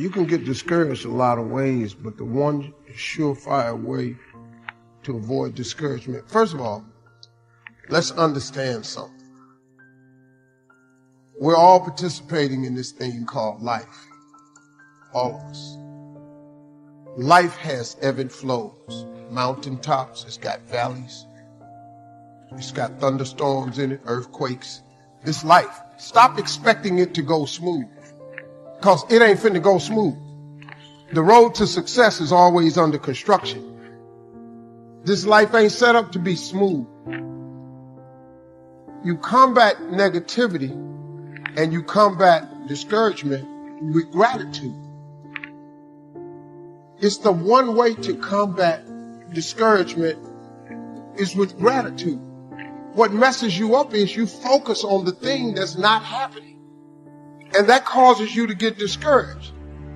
You can get discouraged a lot of ways, but the one surefire way to avoid discouragement, first of all, let's understand something. We're all participating in this thing called life. All of us. Life has ebb and flows. Mountaintops, it's got valleys. It's got thunderstorms in it, earthquakes. This life. Stop expecting it to go smooth, because it ain't finna go smooth. The road to success is always under construction. This life ain't set up to be smooth. You combat negativity and you combat discouragement with gratitude. It's the one way to combat discouragement is with gratitude. What messes you up is you focus on the thing that's not happening. And that causes you to get discouraged.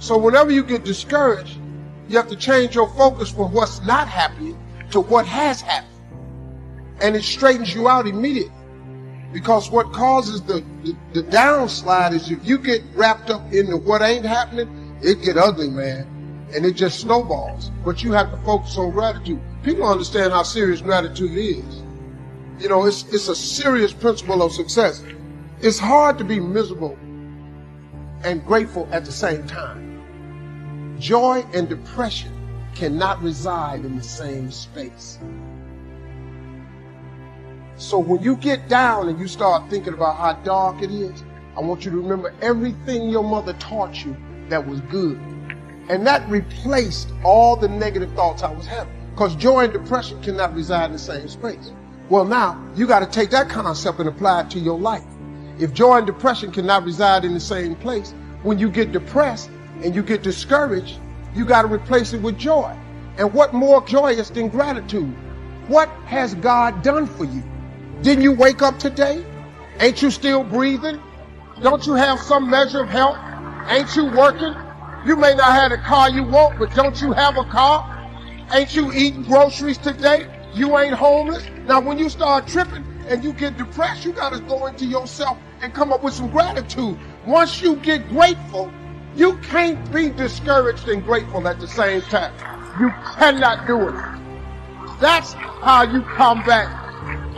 So whenever you get discouraged, you have to change your focus from what's not happening to what has happened. And it straightens you out immediately. Because what causes the downslide is if you get wrapped up into what ain't happening, it get ugly, man. And it just snowballs. But you have to focus on gratitude. People understand how serious gratitude is. You know, it's a serious principle of success. It's hard to be miserable and grateful at the same time. Joy and depression cannot reside in the same space. So when you get down and you start thinking about how dark it is, I want you to remember everything your mother taught you that was good. And that replaced all the negative thoughts I was having. Because joy and depression cannot reside in the same space. Well, now, you got to take that concept and apply it to your life. If joy and depression cannot reside in the same place, when you get depressed and you get discouraged, you got to replace it with joy. And what more joyous than gratitude? What has God done for you? Didn't you wake up today? Ain't you still breathing? Don't you have some measure of health? Ain't you working? You may not have the car you want, but don't you have a car? Ain't you eating groceries today? You ain't homeless? Now, when you start tripping and you get depressed, you got to go into yourself and come up with some gratitude. Once you get grateful, you can't be discouraged and grateful at the same time. You cannot do it. That's how you come back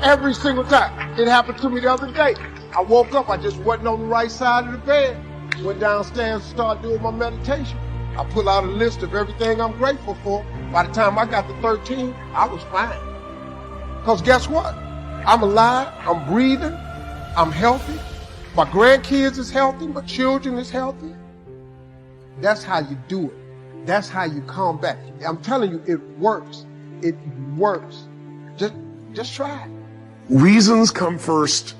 every single time. It happened to me the other day. I woke up, I just wasn't on the right side of the bed. Went downstairs and started doing my meditation. I pulled out a list of everything I'm grateful for. By the time I got to 13, I was fine. Because guess what? I'm alive, I'm breathing, I'm healthy. My grandkids is healthy, my children is healthy. That's how you do it. That's how you come back. I'm telling you, it works. It works. Just try it. Reasons come first,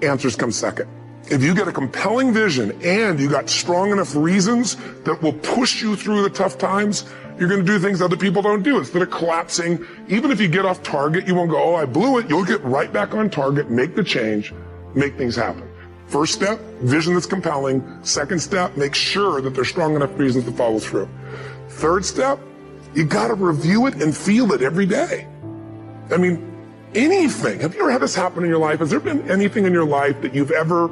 answers come second. If you get a compelling vision and you got strong enough reasons that will push you through the tough times, you're going to do things other people don't do. Instead of collapsing, even if you get off target, you won't go, oh, I blew it. You'll get right back on target, make the change, make things happen. First step, vision that's compelling. Second step, make sure that there's strong enough reasons to follow through. Third step, you got to review it and feel it every day. I mean, anything. Have you ever had this happen in your life? Has there been anything in your life that you've ever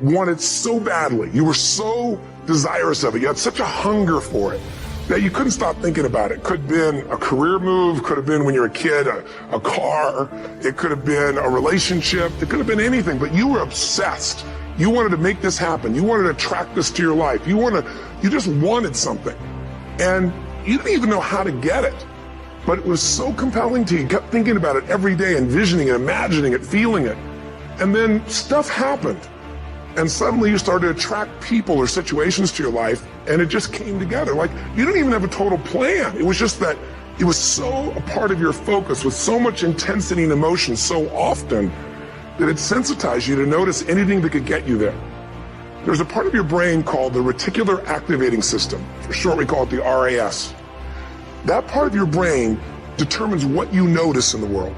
wanted so badly? You were so desirous of it. You had such a hunger for it that you couldn't stop thinking about it. Could have been a career move, could have been when you were a kid, a car, it could have been a relationship, it could have been anything, but you were obsessed. You wanted to make this happen. You wanted to attract this to your life. You just wanted something. And you didn't even know how to get it. But it was so compelling to you. You kept thinking about it every day, envisioning it, imagining it, feeling it. And then stuff happened. And suddenly you started to attract people or situations to your life, and it just came together. Like, you didn't even have a total plan. It was just that it was so a part of your focus with so much intensity and emotion so often that it sensitized you to notice anything that could get you there. There's a part of your brain called the reticular activating system. For short, we call it the RAS. That part of your brain determines what you notice in the world.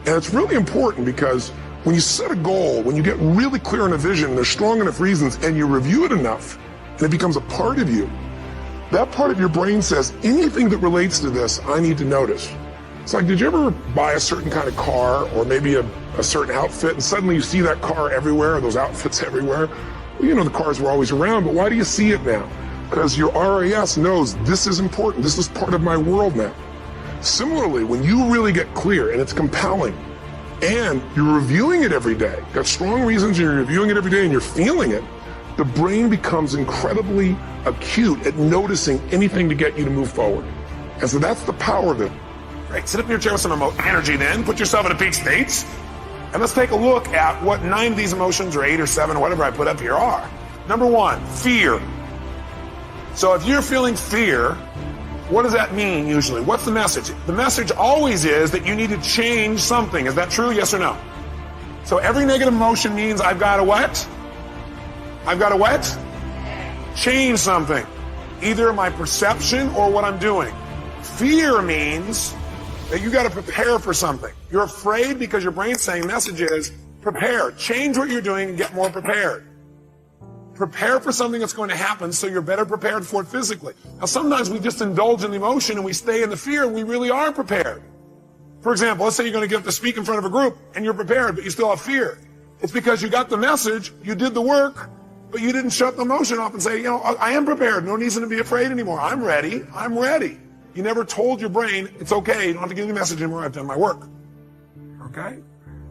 And it's really important because when you set a goal, when you get really clear on a vision, there's strong enough reasons, and you review it enough, and it becomes a part of you, that part of your brain says, anything that relates to this, I need to notice. It's like, did you ever buy a certain kind of car or maybe a certain outfit, and suddenly you see that car everywhere, or those outfits everywhere? Well, you know the cars were always around, but why do you see it now? because your RAS knows this is important. This is part of my world now. Similarly, when you really get clear and it's compelling and you're reviewing it every day, got strong reasons, you're reviewing it every day and you're feeling it, the brain becomes incredibly acute at noticing anything to get you to move forward. And so that's the power of it. Great, sit up in your chair with some energy then, put yourself in a peak state, and let's take a look at what 9 of these emotions, or 8 or 7, or whatever I put up here are. Number 1, fear. So if you're feeling fear, what does that mean usually? What's the message? The message always is that you need to change something. Is that true? Yes or no? So every negative emotion means I've got to what? I've got to what? Change something. Either my perception or what I'm doing. Fear means that you got to prepare for something. You're afraid because your brain's saying message is prepare. Change what you're doing and get more prepared. Prepare for something that's going to happen so you're better prepared for it physically. Now sometimes we just indulge in the emotion and we stay in the fear and we really aren't prepared. For example, let's say you're going to get up to speak in front of a group and you're prepared but you still have fear. It's because you got the message, you did the work, but you didn't shut the emotion off and say, I am prepared. No reason to be afraid anymore. I'm ready. I'm ready. You never told your brain, it's okay. You don't have to give me the message anymore. I've done my work. Okay?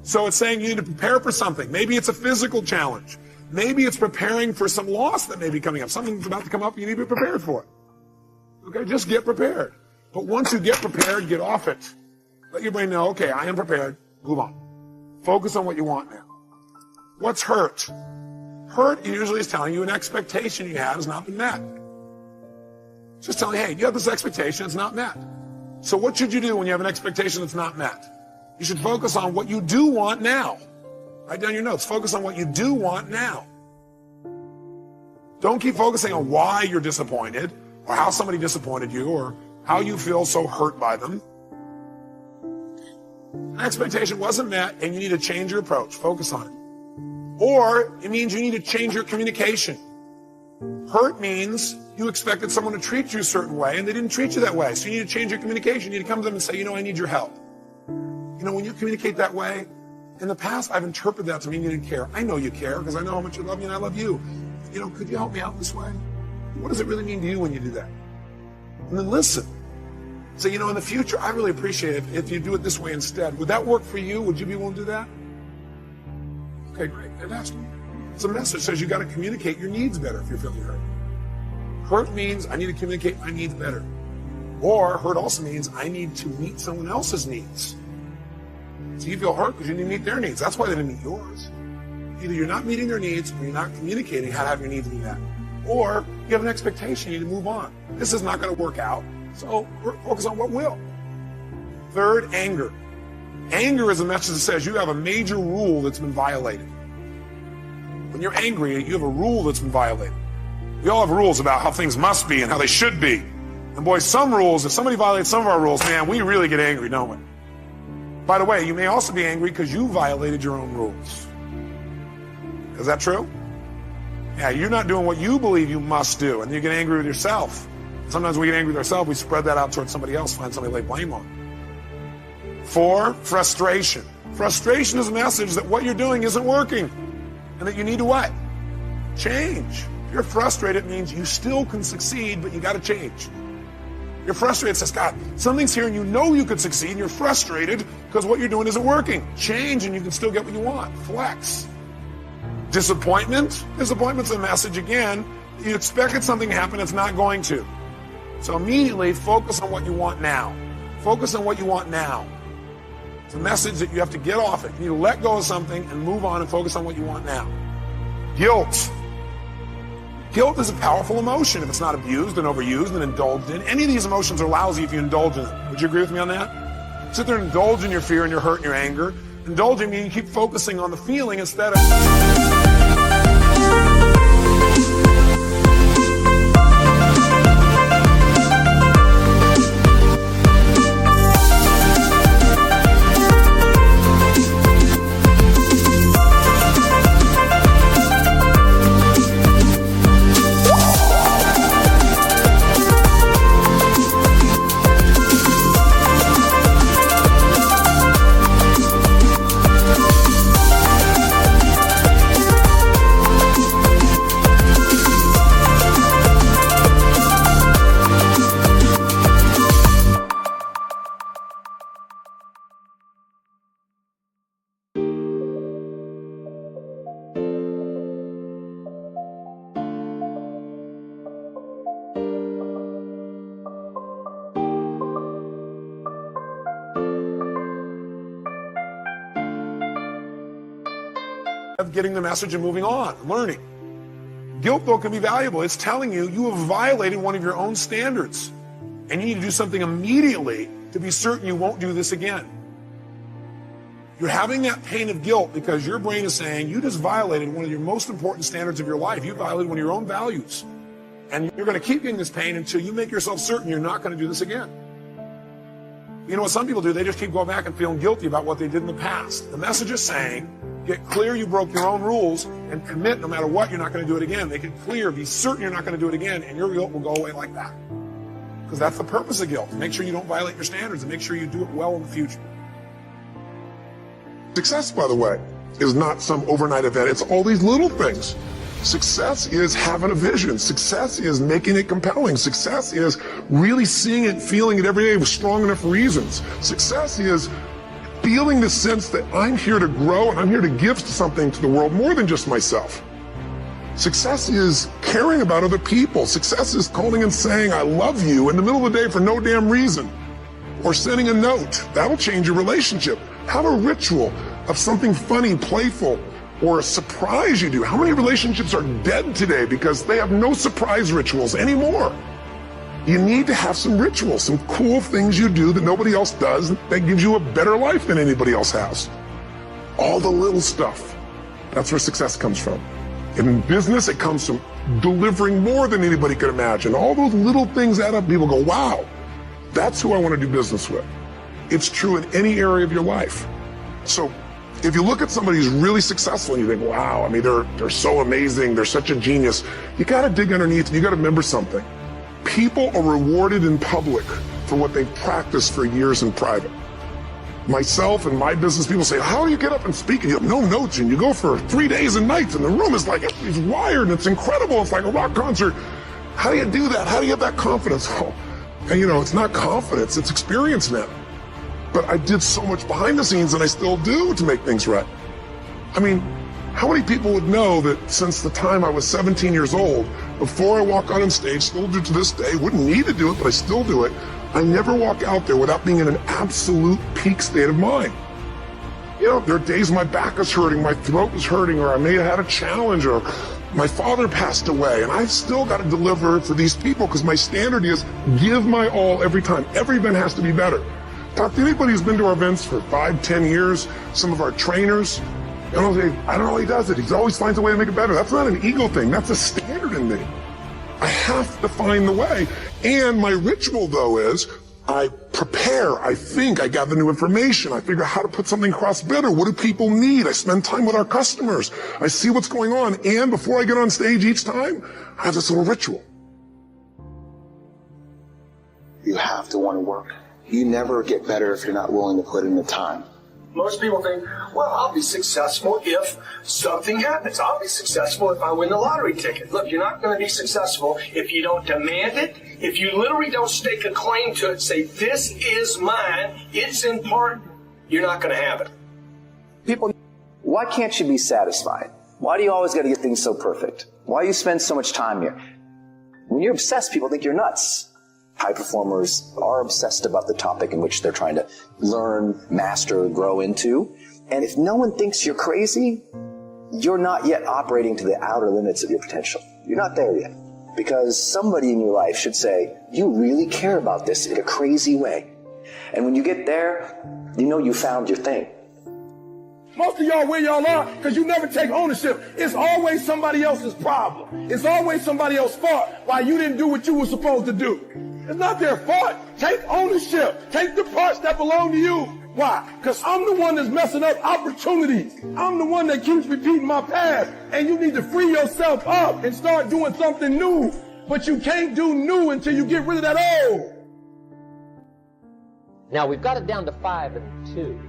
So it's saying you need to prepare for something. Maybe it's a physical challenge. Maybe it's preparing for some loss that may be coming up. Something's about to come up. You need to be prepared for it. Okay? Just get prepared. But once you get prepared, get off it. Let your brain know, okay, I am prepared. Move on. Focus on what you want now. What's hurt? Hurt usually is telling you an expectation you had has not been met. It's just telling you, hey, you have this expectation, it's not met. So what should you do when you have an expectation that's not met? You should focus on what you do want now. Write down your notes. Focus on what you do want now. Don't keep focusing on why you're disappointed, or how somebody disappointed you, or how you feel so hurt by them. An expectation wasn't met, and you need to change your approach. Focus on it. Or it means you need to change your communication. Hurt means you expected someone to treat you a certain way and they didn't treat you that way. So you need to change your communication. You need to come to them and say, I need your help. When you communicate that way, in the past, I've interpreted that to mean you didn't care. I know you care because I know how much you love me and I love you. Could you help me out this way? What does it really mean to you when you do that? And then listen. Say, in the future, I really appreciate it if you do it this way instead. Would that work for you? Would you be willing to do that? Okay, great. Fantastic. It's a message that says you got to communicate your needs better if you're feeling hurt. Hurt means I need to communicate my needs better. Or hurt also means I need to meet someone else's needs. So you feel hurt because you didn't meet their needs. That's why they didn't meet yours. Either you're not meeting their needs or you're not communicating how to have your needs be met. Or you have an expectation, you need to move on. This is not going to work out, so focus on what will. Third, anger. Anger is a message that says you have a major rule that's been violated. When you're angry, you have a rule that's been violated. We all have rules about how things must be and how they should be. And boy, some rules, if somebody violates some of our rules, man, we really get angry, don't we? By the way, you may also be angry because you violated your own rules. Is that true? Yeah, you're not doing what you believe you must do, and you get angry with yourself. Sometimes we get angry with ourselves, we spread that out towards somebody else, find somebody to lay blame on. 4, frustration. Frustration is a message that what you're doing isn't working, and that you need to what? Change. If you're frustrated, it means you still can succeed, but you got to change. You're frustrated, says, God, something's here and you know you could succeed, and you're frustrated because what you're doing isn't working. Change and you can still get what you want. Flex. Disappointment. Disappointment's a message again. You expected something to happen, it's not going to. So immediately focus on what you want now. Focus on what you want now. It's a message that you have to get off it. You need to let go of something and move on and focus on what you want now. Guilt. Guilt is a powerful emotion if it's not abused and overused and indulged in. Any of these emotions are lousy if you indulge in them. Would you agree with me on that? Sit there and indulge in your fear and your hurt and your anger. Indulging means you keep focusing on the feeling instead of... getting the message and moving on, learning. Guilt, though, can be valuable. It's telling you you have violated one of your own standards, and you need to do something immediately to be certain you won't do this again. You're having that pain of guilt because your brain is saying you just violated one of your most important standards of your life. You violated one of your own values. And you're going to keep getting this pain until you make yourself certain you're not going to do this again. You know what some people do? They just keep going back and feeling guilty about what they did in the past. The message is saying, get clear you broke your own rules and commit no matter what, you're not going to do it again. Make it clear, be certain you're not going to do it again, and your guilt will go away like that. Because that's the purpose of guilt. Make sure you don't violate your standards and make sure you do it well in the future. Success, by the way, is not some overnight event. It's all these little things. Success is having a vision. Success is making it compelling. Success is really seeing it, feeling it every day with strong enough reasons. Success is feeling the sense that I'm here to grow and I'm here to give something to the world more than just myself. Success is caring about other people. Success is calling and saying, I love you in the middle of the day for no damn reason. Or sending a note. That'll change your relationship. Have a ritual of something funny, playful, or a surprise you do. How many relationships are dead today because they have no surprise rituals anymore? You need to have some rituals, some cool things you do that nobody else does that gives you a better life than anybody else has. All the little stuff. That's where success comes from. In business, it comes from delivering more than anybody could imagine. All those little things add up. People go, wow, that's who I want to do business with. It's true in any area of your life. So if you look at somebody who's really successful and you think, wow, I mean, they're so amazing, they're such a genius, you got to dig underneath and you got to remember something. People are rewarded in public for what they've practiced for years in private. Myself and my business people say, how do you get up and speak? And you have no notes and you go for 3 days and nights and the room is like, it's wired and it's incredible. It's like a rock concert. How do you do that? How do you have that confidence? Oh, and you know, it's not confidence, it's experience now. But I did so much behind the scenes and I still do to make things right. I mean, how many people would know that since the time I was 17 years old, before I walk on stage, still do to this day, wouldn't need to do it, but I still do it, I never walk out there without being in an absolute peak state of mind. You know, there are days my back is hurting, my throat is hurting, or I may have had a challenge, or my father passed away, and I've still got to deliver for these people because my standard is give my all every time. Every event has to be better. Talk to anybody who's been to our events for 5, 10 years, some of our trainers. I don't know how he does it. He always finds a way to make it better. That's not an ego thing. That's a standard in me. I have to find the way. And my ritual, though, is I prepare, I think, I gather new information, I figure out how to put something across better. What do people need? I spend time with our customers. I see what's going on. And before I get on stage each time, I have this little ritual. You have to want to work. You never get better if you're not willing to put in the time. Most people think, well, I'll be successful if something happens. I'll be successful if I win the lottery ticket. Look, you're not going to be successful if you don't demand it, if you literally don't stake a claim to it, say, this is mine, it's important, you're not going to have it. People, why can't you be satisfied? Why do you always got to get things so perfect? Why do you spend so much time here? When you're obsessed, people think you're nuts. High performers are obsessed about the topic in which they're trying to learn, master, grow into. And if no one thinks you're crazy, you're not yet operating to the outer limits of your potential. You're not there yet. Because somebody in your life should say, you really care about this in a crazy way. And when you get there, you know you found your thing. Most of y'all where y'all are because you never take ownership. It's always somebody else's problem. It's always somebody else's fault why you didn't do what you were supposed to do. It's not their fault. Take ownership. Take the parts that belong to you. Why? Because I'm the one that's messing up opportunities. I'm the one that keeps repeating my past. And you need to free yourself up and start doing something new. But you can't do new until you get rid of that old. Now we've got it down to 5 and 2.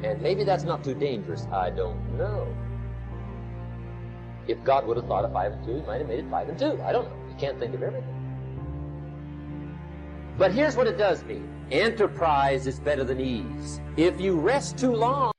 And maybe that's not too dangerous. I don't know. If God would have thought of 5 and 2, he might have made it 5 and 2. I don't know. You can't think of everything. But here's what it does mean. Enterprise is better than ease. If you rest too long,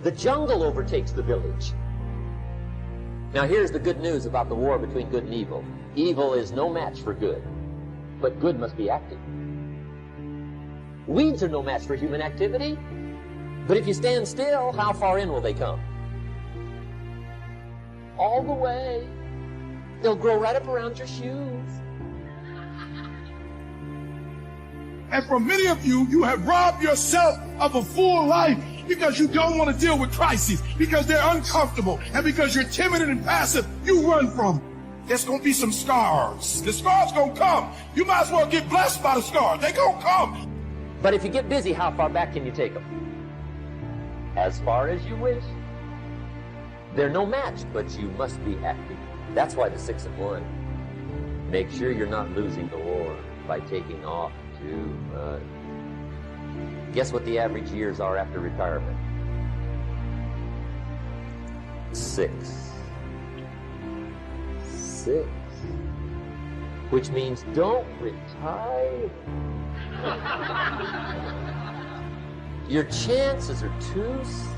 the jungle overtakes the village. Now here's the good news about the war between good and evil. Evil is no match for good, but good must be active. Weeds are no match for human activity, but if you stand still, how far in will they come? All the way. They'll grow right up around your shoes. And for many of you, you have robbed yourself of a full life because you don't want to deal with crises, because they're uncomfortable, and because you're timid and passive, you run from them. There's going to be some scars. The scars going to come. You might as well get blessed by the scars. They're going to come. But if you get busy, how far back can you take them? As far as you wish. They're no match, but you must be active. That's why the 6 and 1. Make sure you're not losing the war by taking off too much. Guess what the average years are after retirement? 6. 6. Which means don't retire. Your chances are too slim.